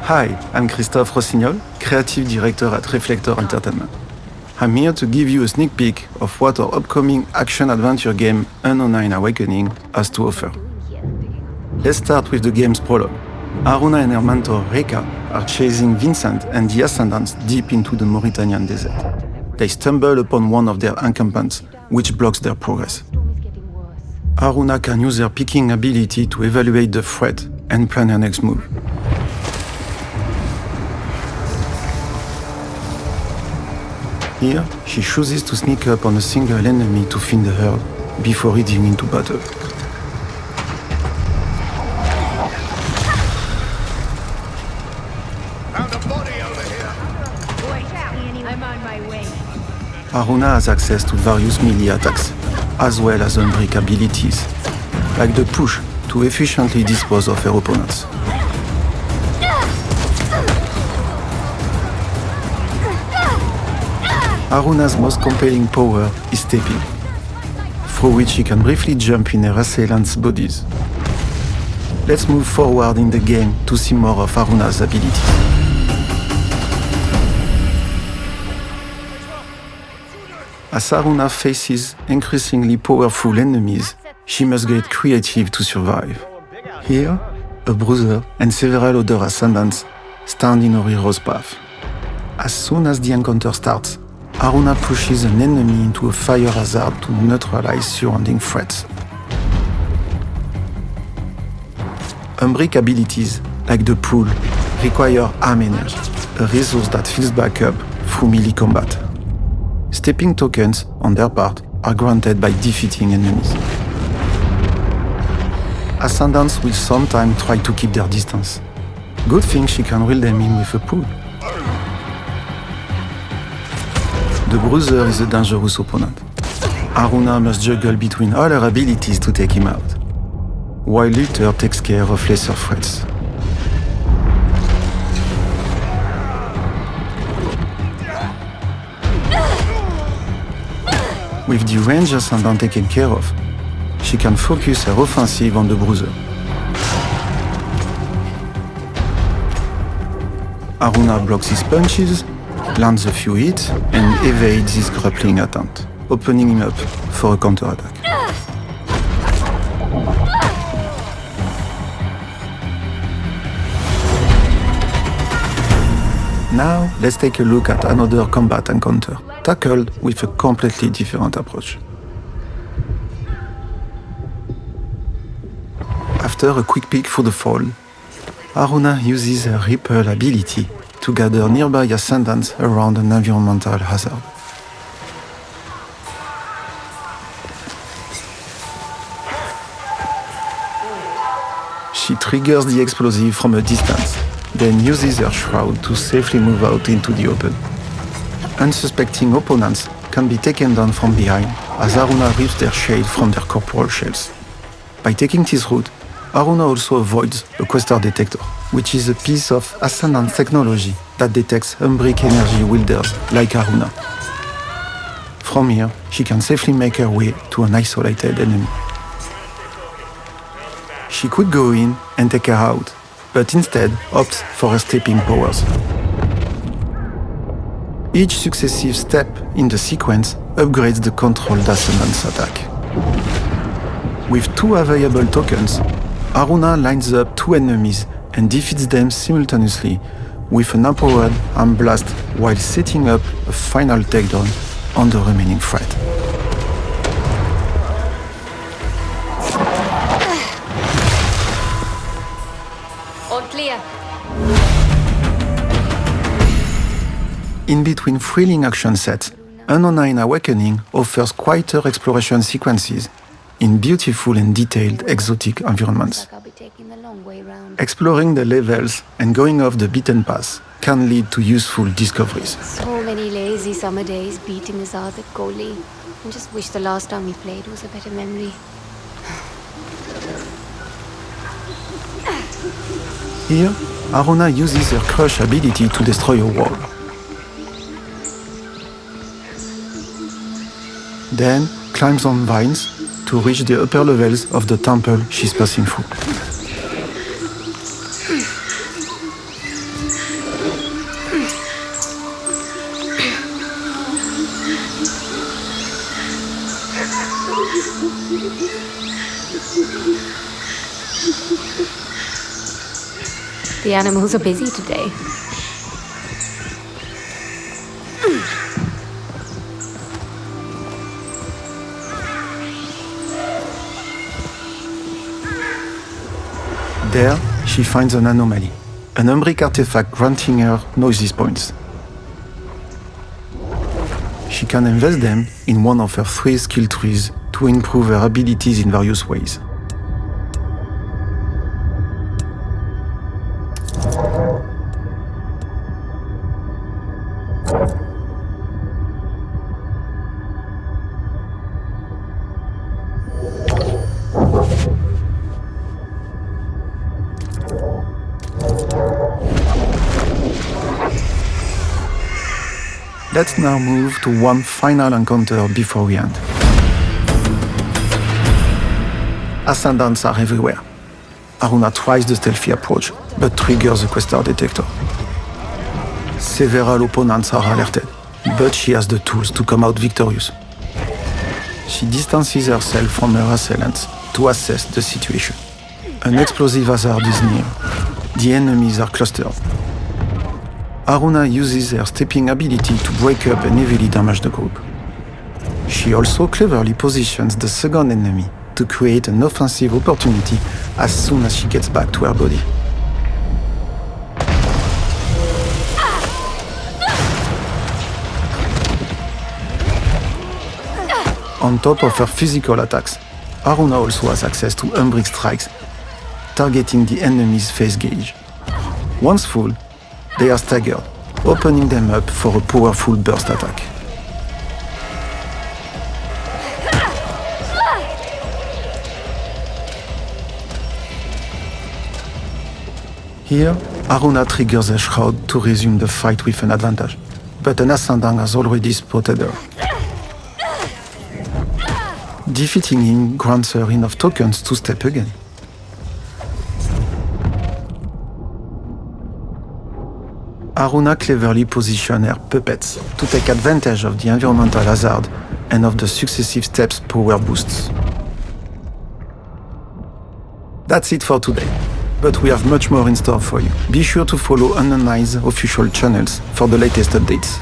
Hi, I'm Christophe Rossignol, Creative Director at Reflector Entertainment. I'm here to give you a sneak peek of what our upcoming action-adventure game N09 Awakening has to offer. Let's start with the game's prologue. Haruna and her mentor Reka are chasing Vincent and the Ascendants deep into the Mauritanian desert. They stumble upon one of their encampments, which blocks their progress. Haruna can use her picking ability to evaluate the threat and plan her next move. Here, she chooses to sneak up on a single enemy to thin the herd before heading into battle. Found a body over here. Wait out, I'm on my way. Haruna has access to various melee attacks, as well as unbreak abilities, like the push to efficiently dispose of her opponents. Haruna's most compelling power is stepping, through which she can briefly jump in her assailants' bodies. Let's move forward in the game to see more of Haruna's abilities. As Haruna faces increasingly powerful enemies, she must get creative to survive. Here, a bruiser and several other ascendants stand in her hero's path. As soon as the encounter starts, Haruna pushes an enemy into a fire hazard to neutralize surrounding threats. Unbreak abilities, like the pull, require arm energy, a resource that fills back up through melee combat. Stepping tokens, on their part, are granted by defeating enemies. Ascendants will sometimes try to keep their distance. Good thing she can reel them in with a pull. The Bruiser is a dangerous opponent. Haruna must juggle between all her abilities to take him out, while Luther takes care of lesser threats. With the range Ascendant taken care of, she can focus her offensive on the Bruiser. Haruna blocks his punches, lands a few hits, and evades his grappling attempt, opening him up for a counterattack. Now, let's take a look at another combat encounter, tackled with a completely different approach. After a quick peek through the fall, Haruna uses her Ripple ability to gather nearby ascendants around an environmental hazard. She triggers the explosive from a distance, then uses her shroud to safely move out into the open. Unsuspecting opponents can be taken down from behind as Haruna rips their shade from their corporal shells. By taking this route, Haruna also avoids a Questar detector, which is a piece of Ascendant technology that detects unbreak energy wielders like Haruna. From here, she can safely make her way to an isolated enemy. She could go in and take her out, but instead opts for her stepping powers. Each successive step in the sequence upgrades the controlled Ascendant's attack. With two available tokens, Haruna lines up two enemies and defeats them simultaneously with an empowered arm blast while setting up a final takedown on the remaining threat. All clear. In between thrilling action sets, N09 Awakening offers quieter exploration sequences in beautiful and detailed exotic environments. Exploring the levels and going off the beaten path can lead to useful discoveries. So many lazy summer days beating us out at goalie. I just wish the last time we played was a better memory. Here, Haruna uses her Crush ability to destroy a wall. Then climbs on vines to reach the upper levels of the temple she's passing through. The animals are busy today. There, she finds an anomaly, an Umbric artifact granting her noises points. She can invest them in one of her 3 skill trees to improve her abilities in various ways. Let's now move to one final encounter before we end. Ascendants are everywhere. Aruna tries the stealthy approach, but triggers the Questar detector. Several opponents are alerted, but she has the tools to come out victorious. She distances herself from her assailants to assess the situation. An explosive hazard is near. The enemies are clustered. Aruna uses her stepping ability to break up and heavily damage the group. She also cleverly positions the second enemy to create an offensive opportunity as soon as she gets back to her body. On top of her physical attacks, Aruna also has access to Umbric strikes, targeting the enemy's face gauge. Once full, they are staggered, opening them up for a powerful burst attack. Here, Aruna triggers a shroud to resume the fight with an advantage, but an Ascendant has already spotted her. Defeating him grants her enough tokens to step again. Aruna cleverly positions her puppets to take advantage of the environmental hazard and of the successive steps' power boosts. That's it for today, but we have much more in store for you. Be sure to follow Unknown's official channels for the latest updates.